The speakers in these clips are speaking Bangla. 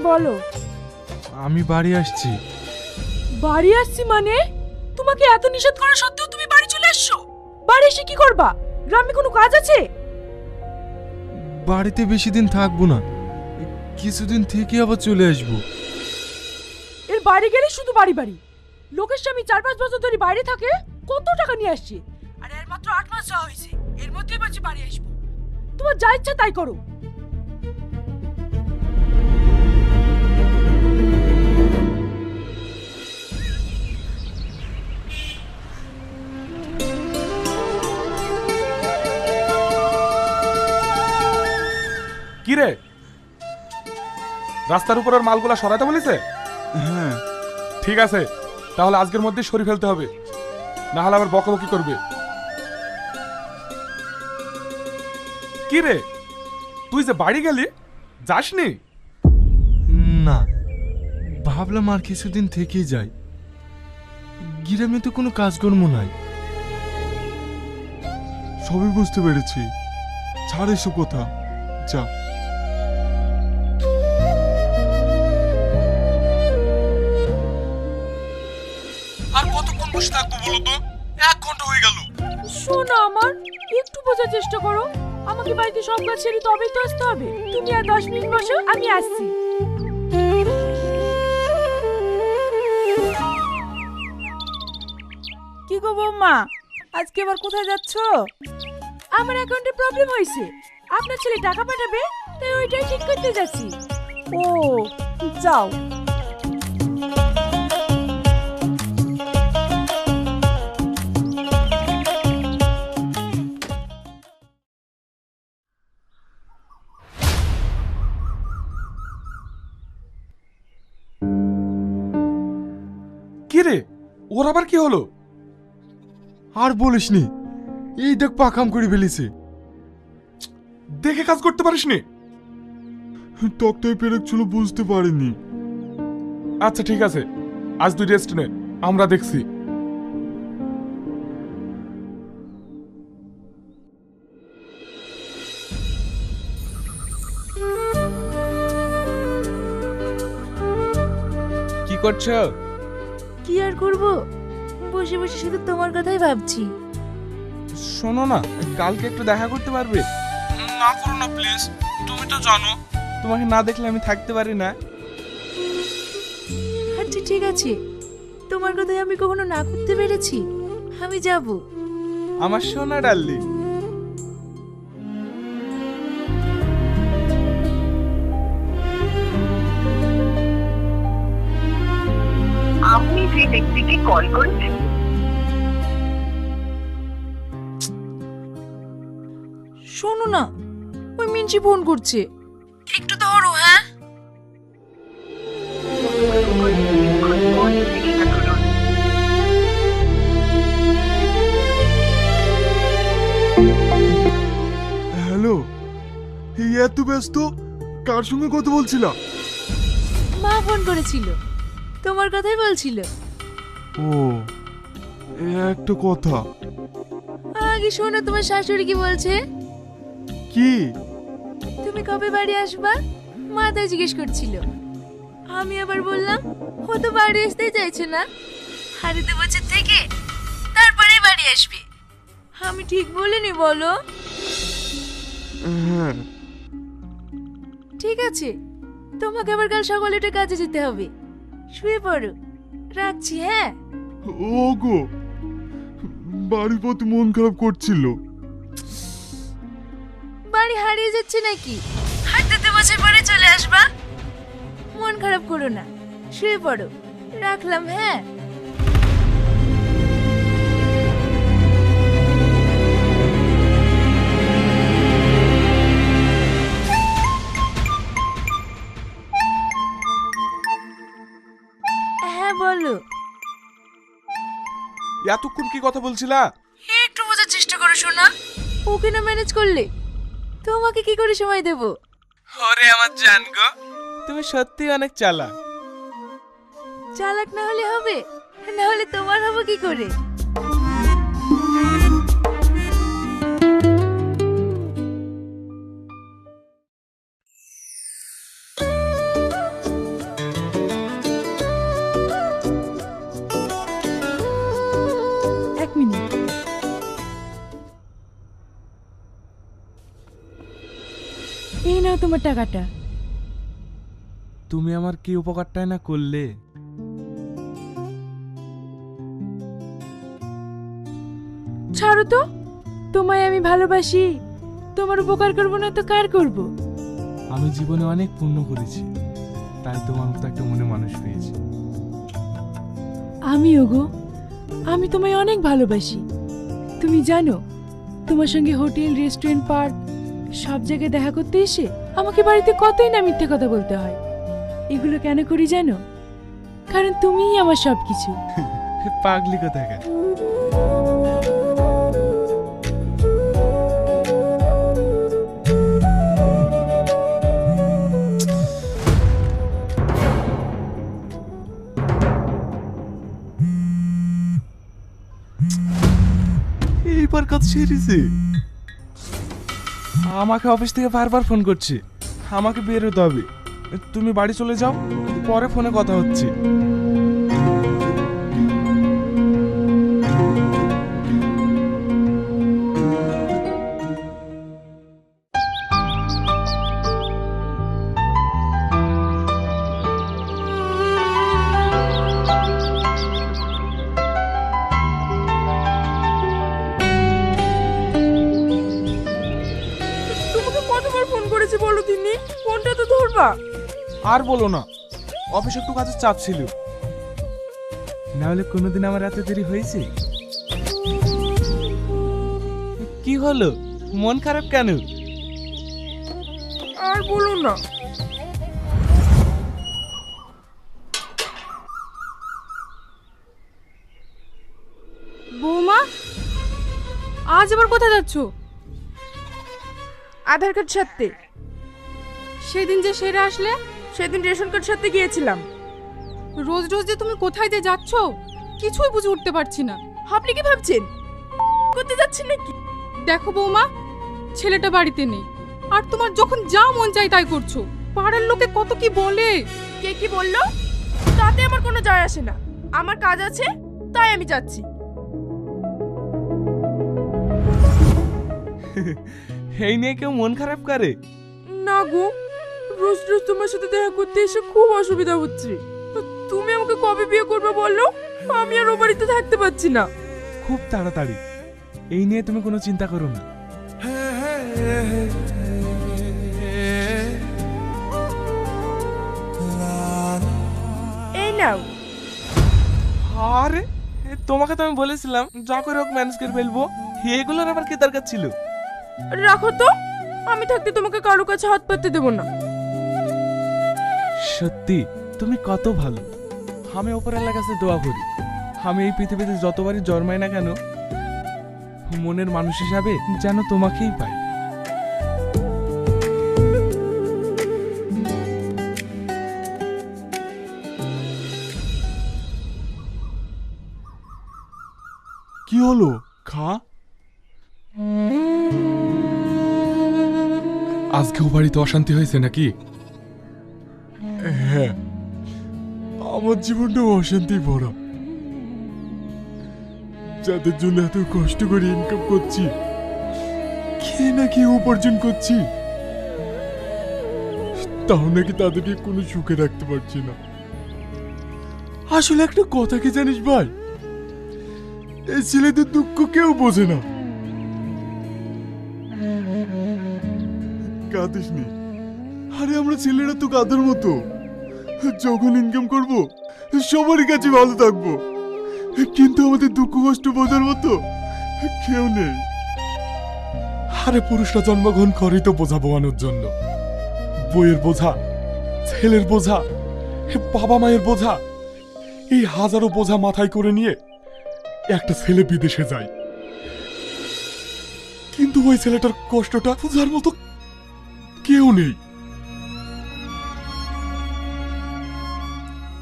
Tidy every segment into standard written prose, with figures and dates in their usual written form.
বলো। আমি বাড়ি আসছি। বাড়ি আসছি মানে? তোমাকে এত নিষেধ করা সত্ত্বেও তুমি বাড়ি চলে আসছো? বাড়ি এসে কি করবা? গ্রামে কোনো কাজ আছে? বাড়িতে বেশি দিন থাকবো না, কিছুদিন থেকে আবার চলে আসবো। এর বাড়ি গেলে শুধু বাড়ি বাড়ি। লোকের স্বামী 4-5 বছর ধরে বাইরে থাকে, কত টাকা নিয়ে আসছে। আর এর মাত্র 8 মাস যাওয়া হয়েছে, এর মধ্যেই বলছে বাড়ি আসবো। তোমার যা ইচ্ছা তাই করো। কি রে, রাস্তার উপরের মালগুলা সরাতে বলেছে? হ্যাঁ। ঠিক আছে, তাহলে আজকের মধ্যে সরিয়ে ফেলতে হবে, না হলে আবার বকাবকি করবে। কি রে, তুই যে বাড়ি গেলি, যাসনি? না, ভাবলাম আর কিছুদিন থেকেই যাই। গ্রামে তো কোনো কাজকর্ম নাই। সবই বুঝতে পেরেছি, ছাড় এসব কথা, যা। আর কতক্ষণ বসে থাকবো বলো তো? 1 ঘন্টা হয়ে গেল। শোনো আমার, একটু বোঝার চেষ্টা করো। আমাকে বাড়িতে সব কাজ ছেড়ে তবেই তো আসতে হবে। তুমি আর 10 মিনিট বসো, আমি আসছি। কি গো বৌমা, আজকে আবার কোথায় যাচ্ছো? আমার অ্যাকাউন্টে প্রবলেম হয়েছে, আপনার ছেলে টাকা পাঠাবে, তাই ওইটাই ঠিক করতে যাচ্ছি। ও, যাও। কি রে, ওর আবার কি হলো? আর বলিসনি, এই দেখ পাকাম করে ফেলেছে। দেখে কাজ করতে পারিসনি? তক্তায় পেরেক ছিল, বুঝতে পারিনি। আচ্ছা ঠিক আছে, আজ তুই রেস্ট নে, আমরা দেখছি। কি করছো? কি আর করব, বসে বসে শুধু তোমার কথাই ভাবছি। শোনো না, কালকে একটু দেখা করতে পারবে? না করো না প্লিজ, তুমি তো জানো। তোমাকে না দেখলে আমি থাকতে পারি না। আচ্ছা ঠিক আছে, তোমার কথাই আমি কখনো না করতে পেরেছি? আমি যাব। আমার সোনা ডার্লিং। আপনি যে ব্যক্তিকে কল করেছেন শোনো না, ওই মিনসি ফোন করছে, একটু ধরো। হ্যাঁ, হ্যালো, এই এত ব্যস্ত, কার সঙ্গে কথা বলছিলাম? মা ফোন করেছিল, তোমার কথাই বলছিল। ও, একটা কথা। আগে শোনো, তোমার শাশুড়ি কি বলছে। কি? তুমি কবে বাড়ি আসবা? মা তাই জিজ্ঞেস করছিল। আমি আবার বললাম ও তো বাড়ি আসতে চাইছে না, হারিতে বছর থেকে তারপরে বাড়ি আসবে। আমি ঠিক বলিনি বলো? হ্যাঁ। ঠিক আছে, তোমাকে আবার কাল সকালে উঠে কাজে যেতে হবে, শুয়ে পড়ো। রাখছি। হ্যাঁ। ও গো, বাড়ির প্রতি মন খারাপ করছিল। বাড়ি হারিয়ে যাচ্ছে নাকি? হাঁটতে বছর পরে চলে আসবা। মন খারাপ করো না, শুয়ে পড়ো। রাখলাম। হ্যাঁ। হ্যাঁ বলো। এতক্ষণ কি কথা বলছিলা? একটু বোঝার চেষ্টা করো শোনা। ওকে না ম্যানেজ করলে তোমাকে কি করে সময় দেব? ওরে আমার জান গো, তুমি সত্যি অনেক চালাক। চালাক না হলে হবে, না হলে তোমার হবো কি করে? তোমার টাকাটা। তুমি আমার কি উপকারটাই না করলে। ছাড়ো তো, তোমায় আমি ভালোবাসি, তোমার উপকার করবো না তো কার করব? আমি জীবনে অনেক পুণ্য করেছি, তাই তোমার মতো একটা মনে মানুষ পেয়েছি। আমিও গো, আমি তোমায় অনেক ভালোবাসি। তুমি জানো, তোমার সঙ্গে হোটেল, রেস্টুরেন্ট, পার্ক সব জায়গায় দেখা করতে এসে আমাকে বাড়িতে কতই না মিথ্যে কথা বলতে হয়। এগুলো কেন করি জানো? কারণ তুমিই আমার সব কিছু। পাগলি কোথাকার। এইবার কাজ সেরেছে। আমাকে অফিস থেকে বারবার ফোন করছে, আমাকে বেরোতে হবে। তুমি বাড়ি চলে যাও, পরে ফোনে কথা হচ্ছে। তোমাকে কতবার ফোন করেছি বলো তিনি, ফোনটা তো ধরবা। আর বলো না, অফিসে একটু কাজের চাপ ছিল, না হলে কোনোদিন আমার এত দেরি হয়েছে? কি হলো, মন খারাপ কেন? আর বলো না। বৌমা, আজ আবার কোথায় যাচ্ছ? আধার কার্ড সারতে। সেদিন যে সেরে আসলে, সেদিন রেশন কার্ড সারতে গিয়েছিলাম। রোজ রোজ যে তুমি কোথায় যে যাচ্ছ কিছুই বুঝে উঠতে পারছি না। আপনি কি ভাবছেন করতে যাচ্ছেন নাকি? দেখো বৌমা, ছেলেটা বাড়িতে নেই, আর তোমার যখন যা মন চাই তাই করছো। পাড়ার লোকে কত কি বলে। কে কি বললো তাতে আমার কোনো যায় আসে না। আমার কাজ আছে, তাই আমি যাচ্ছি। এই নিয়ে কেউ মন খারাপ করে? না গো, রোজ রোজ তোমার সাথে দেখা করতে এসে খুব অসুবিধা হচ্ছে। তুমি আমাকে কবে বিয়ে করবে বলো? আমি আর ও বাড়িতে থাকতে পারছি না। খুব তাড়াতাড়ি, এই নিয়ে তুমি কোনো চিন্তা করো না। এই নাও। আরে তোমাকে তো আমি বলেছিলাম যা করে হোক ম্যানেজ করে ফেলবো, এগুলোর আবার কি দরকার ছিল? রাখো তো, আমি থাকতে তোমাকে কারো কাছে হাত পাততে দেবো না। সত্যি তুমি কত ভালো। আমি ওপরওয়ালার কাছে দোয়া করি, আমি এই পৃথিবীতে যতবারই জন্মাই না কেন, মনের মানুষ হিসাবে যেন তোমাকেই পাই। কি হলো, খা। আজকেও বাড়িতে অশান্তি হয়েছে নাকি? হ্যাঁ, আমার জীবনটা অশান্তি ভরা। যাদের জন্য এত কষ্ট করে ইনকাম করছি, খেয়ে না খেয়ে উপার্জন করছি, তাও নাকি তাদেরকে কোনো সুখে রাখতে পারছি না। আসলে একটা কথা কি জানিস ভাই, এই ছেলেদের দুঃখ কেউ বোঝে না। কাঁদিস নি, আরে আমরা ছেলেরা তো কাঁদার মতো। যখন ইনকাম করব সবারই কাছে ভালো থাকবো, কিন্তু আমাদের দুঃখ কষ্ট বোঝার মতো কেউ নেই। আরে পুরুষরা জন্মগ্রহণ করেই তো বোঝা বওয়ানোর জন্য। বইয়ের বোঝা, ছেলের বোঝা, বাবা মায়ের বোঝা, এই হাজারো বোঝা মাথায় করে নিয়ে একটা ছেলে বিদেশে যায়, কিন্তু ওই ছেলেটার কষ্টটা বোঝার মতো কেউ নেই।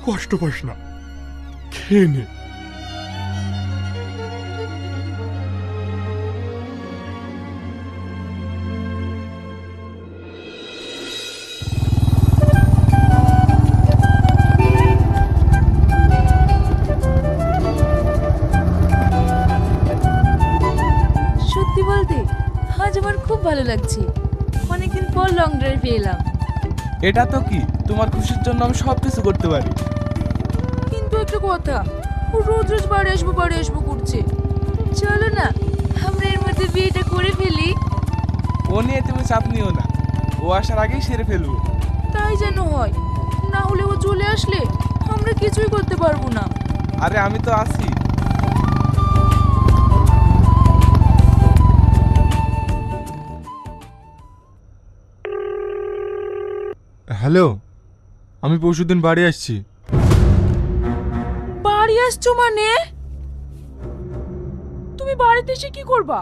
কষ্ট পাস না, খেয়ে নে। সত্যি বলতে আজ আমার খুব ভালো লাগছে। অনেকদিন পর লং ড্রাইভে এলাম। এটা তো কি, তোমার খুশির জন্য আমি সব কিছু করতে পারি। কিন্তু একটা কথা, ও রোজ রোজ বাড়ি আসবো করছে। চলো না আমরা এর মধ্যে বিয়েটা করে ফেলি। ও নিয়ে তুমি চাপ নিও না, ও আসার আগেই সেরে ফেলবো। তাই যেন হয়, না হলে ও চলে আসলে আমরা কিছুই করতে পারবো না। আরে আমি তো আছি। হ্যালো, আমি পরশুদিন বাড়ি আসছি। বাড়ি আসছো মানে? তুমি বাড়িতে এসে কি করবা?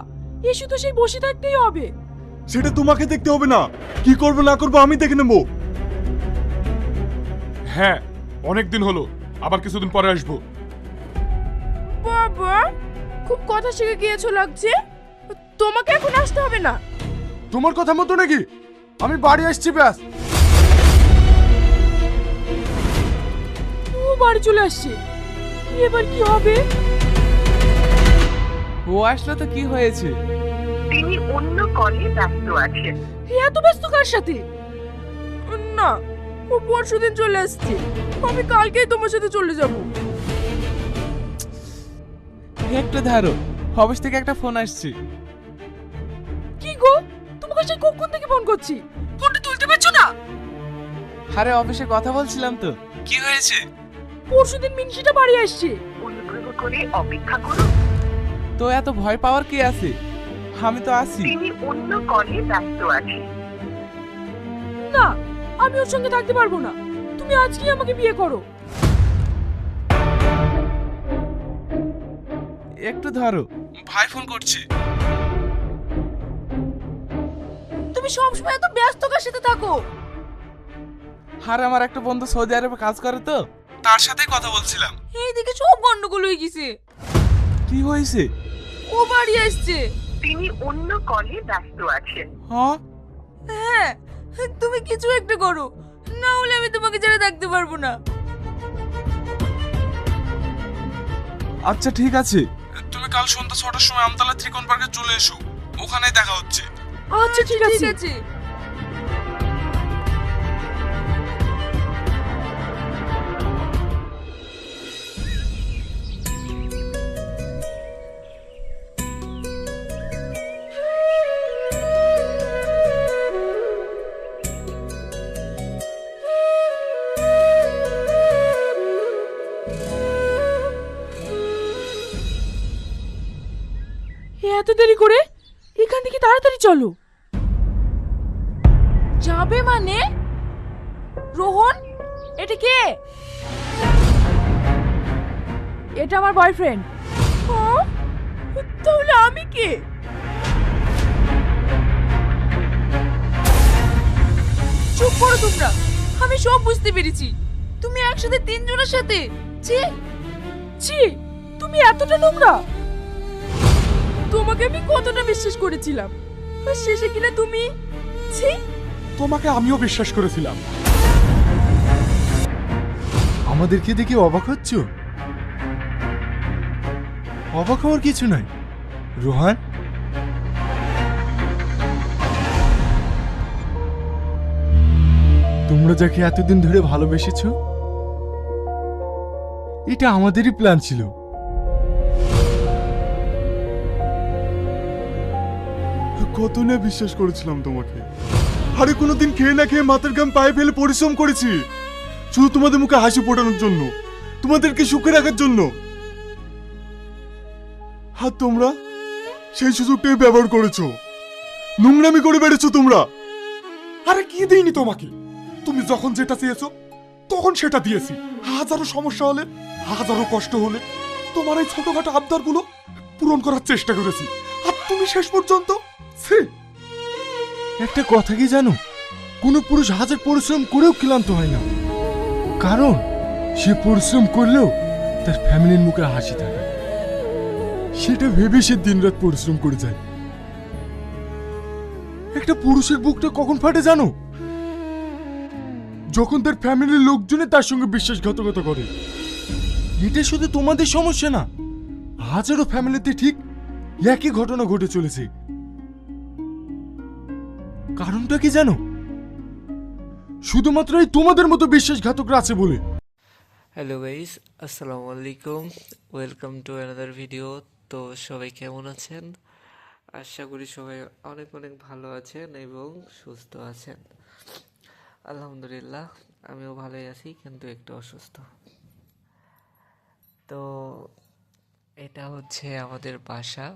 এসে তো সেই বসে থাকতেই হবে। সেটা তোমাকে দেখতে হবে না, কি করবো না করবো আমি দেখে নেবো। হ্যাঁ, অনেক দিন হলো, আবার কিছুদিন পরে আসবো। বাবা, খুব কথা শিখে গিয়েছো লাগছে। তোমাকে এখন আসতে হবে না। তোমার কথা মতো নাকি? আমি বাড়ি আসছি ব্যাস। ও বাড়ি চলে আসছে, এবার কি হবে? ও আসলে তো কি হয়েছে? তিনি অন্য কলে ব্যস্ত আছেন। এত ব্যস্ত কার সাথে? না, ও পরশুদিন চলে আসছে। আমি কালকেই তোমার সাথে চলে যাব। একটু ধরো, অফিস থেকে একটা ফোন আসছে। কি গো, তোমাকে সেই কখন থেকে ফোন করছি, ফোনটা তুলতে পারছো না? আরে অফিসে কথা বলছিলাম তো। কি হয়েছে? পরশুদিন মিনসিটা বাড়ি আসছে। অনুগ্রহ করে অপেক্ষা করুন। তো এত ভয় পাওয়ার কি আছে? আমি তো আছি। তিনি অন্য কলে ব্যস্ত আছেন। না, আমি ওর সঙ্গে থাকতে পারবো না। তুমি আজকেই আমাকে বিয়ে করো। একটু ধরো, ভাই ফোন করছে। তুমি সবসময় এত ব্যস্ত কার সাথে থাকো? আর আমার একটা বন্ধু সৌদি আরবে কাজ করে তো, তার সাথেই কথা বলছিলাম। এইদিকে সব গন্ডগোল হয়ে গেছে। কি হয়েছে? ও বাড়ি আসছে। তিনি অন্য কলে ব্যস্ত আছেন। হ্যাঁ, হ্যাঁ, তুমি কিছু একটা করো, না হলে আমি তোমাকে ছাড়া থাকতে পারবো না। আচ্ছা ঠিক আছে, তুমি কাল সন্ধ্যা 6টার সময় আমতলা ত্রিকোণ পার্কে চলে এসো, ওখানেই দেখা হচ্ছে। আচ্ছা ঠিক আছে। এত দেরি করে? এখান থেকে তাড়াতাড়ি চলো। যাবে মানে? রোহন, এটা কে? এটা আমার বয়ফ্রেন্ড। তাহলে আমি কে? চুপ করো তোমরা, আমি সব বুঝতে পেরেছি। তুমি একসাথে তিনজনের সাথে। ছি ছি, তুমি এতটা নোংরা? তোমাকে আমি কতটা বিশ্বাস করেছিলাম, আর শেষে কিনা তুমি। ছি, তোমাকে আমিও বিশ্বাস করেছিলাম। আমাদেরকে দেখে অবাক হচ্ছ? অবাক হওয়ার কিছু নাই। রোহান, তোমরা যাকে এতদিন ধরে ভালোবেসেছো, এটা আমাদেরই প্ল্যান ছিল। কত না বিশ্বাস করেছিলাম তোমাকে। আরে কোনোদিন খেয়ে না খেয়ে মাথার ঘাম পায়ে ফেলে পরিশ্রম করেছি শুধু তোমাদের মুখে হাসি ফোটানোর জন্য, তোমাদেরকে সুখে রাখার জন্য। আর তোমরা সেই সুযোগটাই ব্যবহার করেছো, নোংরামি করে বেড়েছো তোমরা। আরে কি দিইনি তোমাকে? তুমি যখন যেটা চেয়েছো তখন সেটা দিয়েছি। হাজারো সমস্যা হলে, হাজারো কষ্ট হলে তোমার এই ছোটখাটো আবদারগুলো পূরণ করার চেষ্টা করেছি, আর তুমি শেষ পর্যন্ত ছি। একটা কথা কি জানো, কোনো পুরুষ হাজার পরিশ্রম করেও ক্লান্ত হয় না, কারণ সে পরিশ্রম করলেও তার ফ্যামিলির মুখে হাসি থাকে। সেটা ভেবে সে দিনরাত পরিশ্রম করে যায়। একটা পুরুষের বুকটা কখন ফাটে জানো? যখন তার ফ্যামিলির লোকজনে তার সঙ্গে বিশ্বাসঘাতকতা করে। এটা শুধু তোমাদের সমস্যা না, হাজারো ফ্যামিলিতে ঠিক একই ঘটনা ঘটে চলেছে। কারণটা কি জানো? শুধুমাত্র এই তোমাদের মতো বিশ্বাসঘাতকরা আছে বলে। হ্যালো গাইস, আসসালামু আলাইকুম। Welcome to another video. তো সবাই কেমন আছেন? আশা করি সবাই অনেক অনেক ভালো আছেন এবং সুস্থ আছেন। আলহামদুলিল্লাহ, আমিও ভালোই আছি, কিন্তু একটু অসুস্থ। তো এটা হচ্ছে আমাদের বাসা।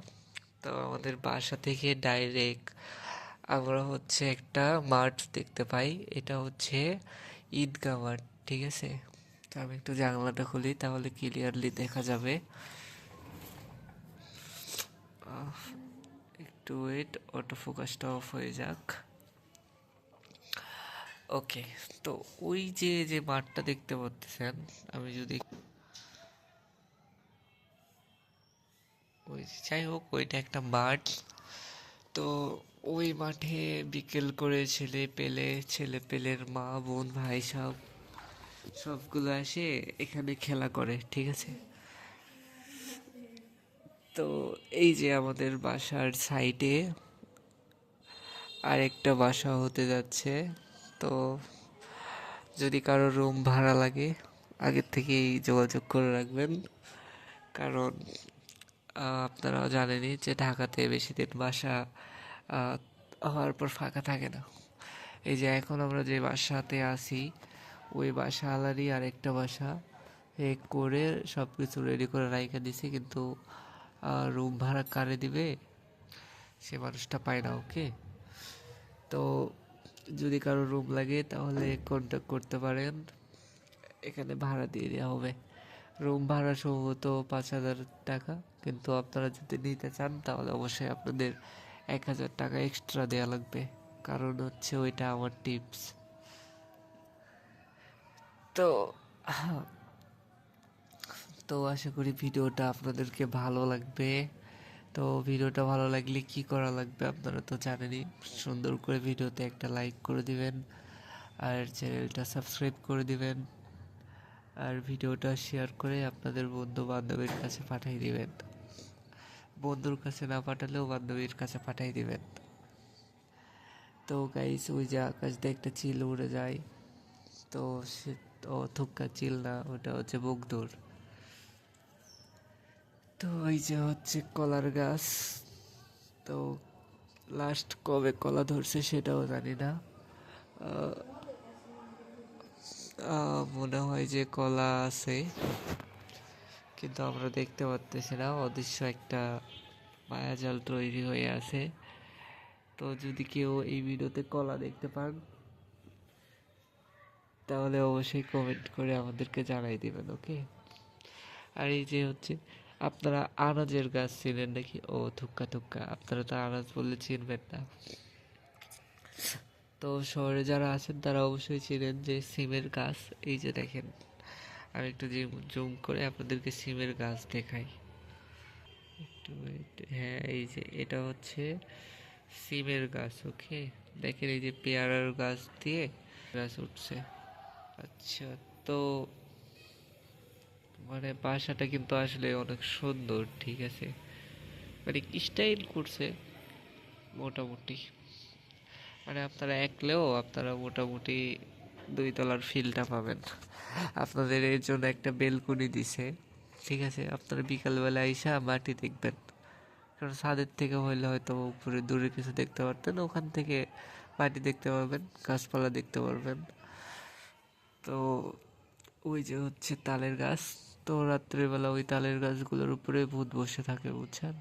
তো আমাদের বাসা থেকে ডাইরেক্ট আমরা হচ্ছে একটা মাঠ দেখতে পাই। এটা হচ্ছে ঈদগাহ মাঠ, ঠিক আছে? তো আমি একটু জানালাটা খুলি, তাহলে ক্লিয়ারলি দেখা যাবে। একটু ওয়েট, অটো ফোকাসটা অফ হয়ে যাক। ওকে, তো ওই যে যে মাঠটা দেখতে পাচ্ছেন, আমি যদি ওই যাই হোক, ওইটা একটা মাঠ। তো ওই মাঠে বিকেল করে ছেলে পেলের মা বোন ভাই সবগুলো এসে এখানে খেলা করে, ঠিক আছে? তো এই যে আমাদের বাসার সাইডে আরেকটা বাসা হতে যাচ্ছে। তো যদি কারো রুম ভাড়া লাগে, আগের থেকেই যোগাযোগ করে রাখবেন, কারণ আপনারা জানেনই যে ঢাকাতে বেশি দিন বাসা আহ, হওয়ার পর ফাঁকা থাকে না। এই যে এখন আমরা যে বাসাতে আছি, ওই বাসাওয়ালারই আরেকটা বাসা করে সব কিছু রেডি করে রাইখা দিছে, কিন্তু রুম ভাড়া কারে দিবে সে মানুষটা পায় না। ওকে, তো যদি কারো রুম লাগে তাহলে কন্ট্যাক্ট করতে পারেন, এখানে ভাড়া দিয়ে দেওয়া হবে। রুম ভাড়া সম্ভবত 5,000 টাকা, কিন্তু আপনারা যদি নিতে চান তাহলে অবশ্যই আপনাদের 1,000 টাকা এক্সট্রা দেওয়া লাগবে, কারণ হচ্ছে ওইটা আমার টিপস। তো তো আশা করি ভিডিওটা আপনাদেরকে ভালো লাগবে। তো ভিডিওটা ভালো লাগলে কি করা লাগবে আপনারা তো জানেনই, সুন্দর করে ভিডিওতে একটা লাইক করে দিবেন, আর চ্যানেলটা সাবস্ক্রাইব করে দিবেন, আর ভিডিওটা শেয়ার করে আপনাদের বন্ধু বান্ধবীর কাছে পাঠিয়ে দিবেন। বন্ধুর কাছে না পাঠালেও বান্ধবীর কাছে পাঠিয়ে দিবেন। তো গাইস, ওই যে আকাশ দিয়ে একটা চিল উড়ে যায়, তো সে থুক্কা চিল না, ওটা হচ্ছে বগদুর। তো এই যে হচ্ছে কলার গাছ। তো লাস্ট কবে কলা ধরছে সেটাও জানি না। মনে হয় যে কলা আছে, কিন্তু আমরা দেখতে পারতেছি না। অদৃশ্য একটা মায়াজাল তৈরি হয়ে আছে। তো যদি কেউ এই ভিডিওতে কলা দেখতে পান তাহলে অবশ্যই কমেন্ট করে আমাদেরকে জানাই দিবেন। ওকে, আর এই যে হচ্ছে আপনারা আনাজের গাছ চিনেন নাকি? ও থুক্কা থুক্কা, আপনারা তো আনাজ বললে চিনবেন না। তো শহরে যারা আছেন তারা অবশ্যই চিনেন যে সিমের গাছ। এই যে দেখেন, আমি একটু জুম করে আপনাদেরকে সিমের গাছ দেখাই। একটু wait, হ্যাঁ এই যে এটা হচ্ছে সিমের গাছ। ওকে, দেখেন এই যে পেয়ারার গাছ দিয়ে গাছ উঠছে। আচ্ছা, তো মানে বাসাটা কিন্তু আসলে অনেক সুন্দর, ঠিক আছে? মানে স্টাইল করছে মোটামুটি, মানে আপনারা একলেও আপনারা মোটামুটি 2 তলার ফিলটা পাবেন। আপনাদের এর জন্য একটা বেলকনি দিছে, ঠিক আছে? আপনারা বিকালবেলা আইসা মাটি দেখবেন, কারণ ছাদের থেকে হইলে হয়তো উপরে দূরে কিছু দেখতে পারতেন, ওখান থেকে মাটি দেখতে পারবেন, গাছপালা দেখতে পারবেন। তো ওই যে হচ্ছে তালের গাছ। তো রাত্রেবেলা ওই তালের গাছগুলোর উপরে ভূত বসে থাকে, বুঝছেন?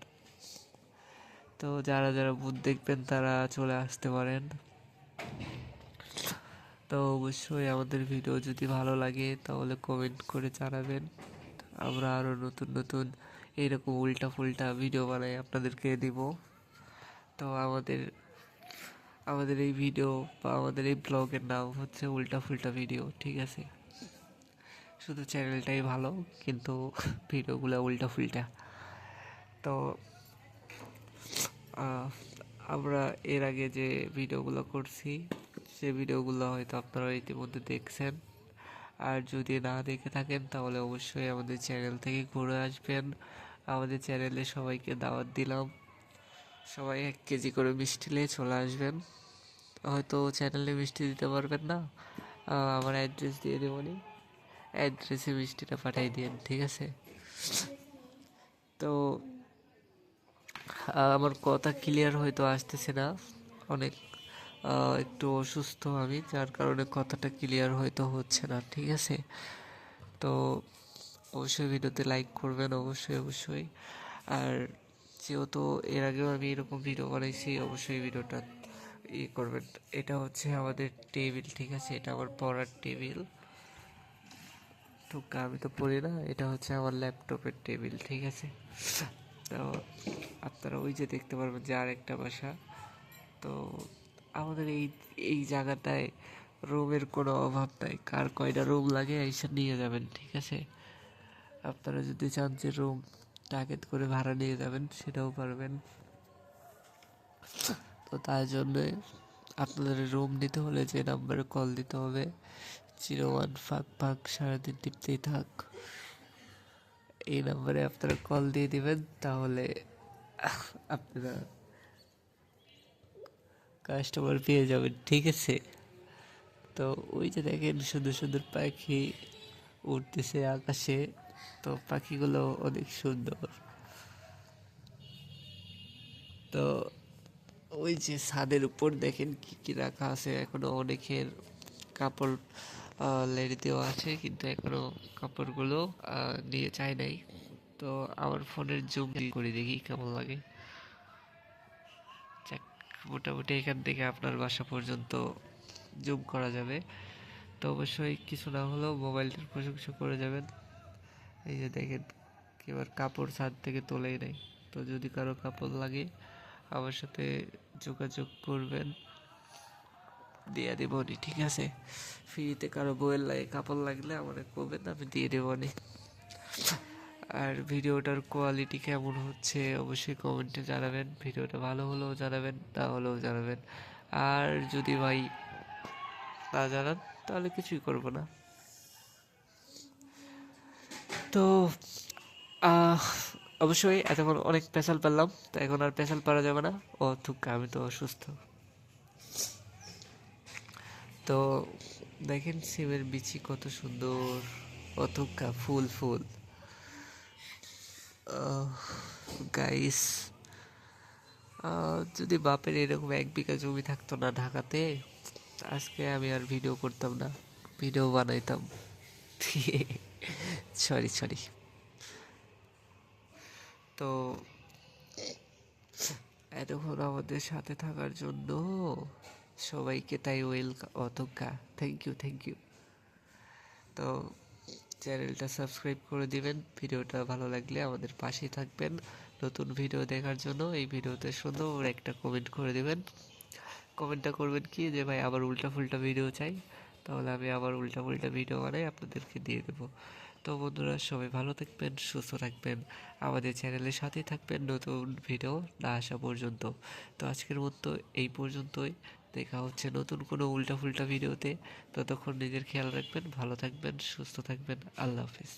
তো যারা যারা ভূত দেখবেন তারা চলে আসতে পারেন। তো অবশ্যই আমাদের ভিডিও যদি ভালো লাগে তাহলে কমেন্ট করে জানাবেন, আমরা আরও নতুন নতুন এইরকম উল্টা ফুল্টা ভিডিও বানাই আপনাদেরকে দিব। তো আমাদের আমাদের এই ভিডিও বা আমাদের এই ব্লগের নাম হচ্ছে উল্টা ফুল্টা ভিডিও, ঠিক আছে? শুধু চ্যানেলটাই ভালো, কিন্তু ভিডিওগুলো উল্টা ফুল্টা। তো আমরা এর আগে যে ভিডিওগুলো করছি সে ভিডিওগুলো হয়তো আপনারা ইতিমধ্যে দেখছেন, আর যদি না দেখে থাকেন তাহলে অবশ্যই আমাদের চ্যানেল থেকে ঘুরে আসবেন। আমাদের চ্যানেলে সবাইকে দাওয়াত দিলাম, সবাই 1 কেজি করে মিষ্টি নিয়ে চলে আসবেন। হয়তো চ্যানেলে মিষ্টি দিতে পারবেন না, আমার অ্যাড্রেস দিয়ে দেবো নি, অ্যাড্রেসে মিষ্টিটা পাঠিয়ে দিন, ঠিক আছে? তো আমার কথা ক্লিয়ার হয়তো আসতেছে না, অনেক একটু অসুস্থ আমি, যার কারণে কথাটা ক্লিয়ার হয়তো হচ্ছে না, ঠিক আছে? তো অবশ্যই ভিডিওতে লাইক করবেন, অবশ্যই অবশ্যই। আর যেহেতু এর আগেও আমি এরকম ভিডিও বানাইছি, অবশ্যই ভিডিওটা করবেন। এটা হচ্ছে আমাদের টেবিল, ঠিক আছে? এটা আমার পড়ার টেবিল। তো আমি তো পড়ি না, এটা হচ্ছে আমার ল্যাপটপের টেবিল, ঠিক আছে? তো আপনারা ওই যে দেখতে পারবেন যে আরেকটা বাসা। তো আমাদের এই এই জায়গাটায় রুমের কোনো অভাব নাই, কার কয়টা রুম লাগে এসে নিয়ে যাবেন, ঠিক আছে? আপনারা যদি চান যে রুম টার্গেট করে ভাড়া নিয়ে যাবেন, সেটাও পারবেন। তো তার জন্য আপনাদের রুম নিতে হলে যে নাম্বারে কল দিতে হবে, 01 ফাঁক ফাঁক সারাদিন টিপতেই থাক, এই নাম্বারে আপনারা কল দিয়ে দিবেন, তাহলে আপনারা কাস্টমার পেয়ে যাবেন, ঠিক আছে? তো ওই যে দেখেন সুন্দর সুন্দর পাখি উঠতেছে আকাশে, তো পাখিগুলো অনেক সুন্দর। তো ওই যে ছাদের উপর দেখেন কি কি রাখা আছে, এখনো অনেকের কাপড় লেড়ি দেওয়া আছে, কিন্তু এখনো কাপড়গুলো নিয়ে যায় নাই। তো আমার ফোনের জুম করে দেখি কেমন লাগে। যাক, মোটামুটি এখান থেকে আপনার বাসা পর্যন্ত জুম করা যাবে। তো অবশ্যই কিছু না হলেও মোবাইলটার প্রশংসা করে যাবেন। এই যে দেখেন এবার কাপড় ছাদ থেকে তোলেই নাই। তো যদি কারো কাপড় লাগে আমার সাথে যোগাযোগ করবেন, দিয়ে দেবনি, ঠিক আছে? ফ্রিতে কারো বইয়ের লাগে কাপড় লাগলে আমাকে করবেন, আমি দিয়ে দেবনি। আর ভিডিওটার কোয়ালিটি কেমন হচ্ছে অবশ্যই কমেন্টে জানাবেন, ভিডিওটা ভালো হলেও জানাবেন, না হলেও জানাবেন। আর যদি ভাই না জানান তাহলে কিছুই করব না। তো আহ, অবশ্যই এতক্ষণ অনেক পেশাল পারলাম, তো এখন আর পেশাল পারা যাবে না। ও থুকা, আমি তো অসুস্থ। তো দেখেন সিমের বিচি কত সুন্দর, অথুকা ফুল ফুল। গাইস, যদি বাপের এরকম 1 বিঘা জমি থাকতো না ঢাকাতে, আজকে আমি আর ভিডিও করতাম না, ভিডিও বানাইতাম। Sorry sorry. তো এতক্ষণ আমাদের সাথে থাকার জন্য সবাইকে তাই ওয়েলকাম, অথকা থ্যাংক ইউ থ্যাংক ইউ। তো চ্যানেলটা সাবস্ক্রাইব করে দিবেন, ভিডিওটা ভালো লাগলে আমাদের পাশেই থাকবেন। নতুন ভিডিও দেখার জন্য এই ভিডিওতে সুন্দর একটা কমেন্ট করে দিবেন। কমেন্টটা করবেন কি যে ভাই আবার উল্টা ফুল্টা ভিডিও চাই, তাহলে আমি আবার উল্টা ফুল্টা ভিডিও বানাই আপনাদেরকে দিয়ে দেবো। তো বন্ধুরা সবাই ভালো থাকবেন, সুস্থ থাকবেন, আমাদের চ্যানেলের সাথেই থাকবেন নতুন ভিডিও না আসা পর্যন্ত। তো আজকের মতো এই পর্যন্তই, দেখা হচ্ছে নতুন কোনো উল্টা ফুল্টা ভিডিওতে। ততক্ষণ নিজের খেয়াল রাখবেন, ভালো থাকবেন, সুস্থ থাকবেন, আল্লাহ হাফিজ।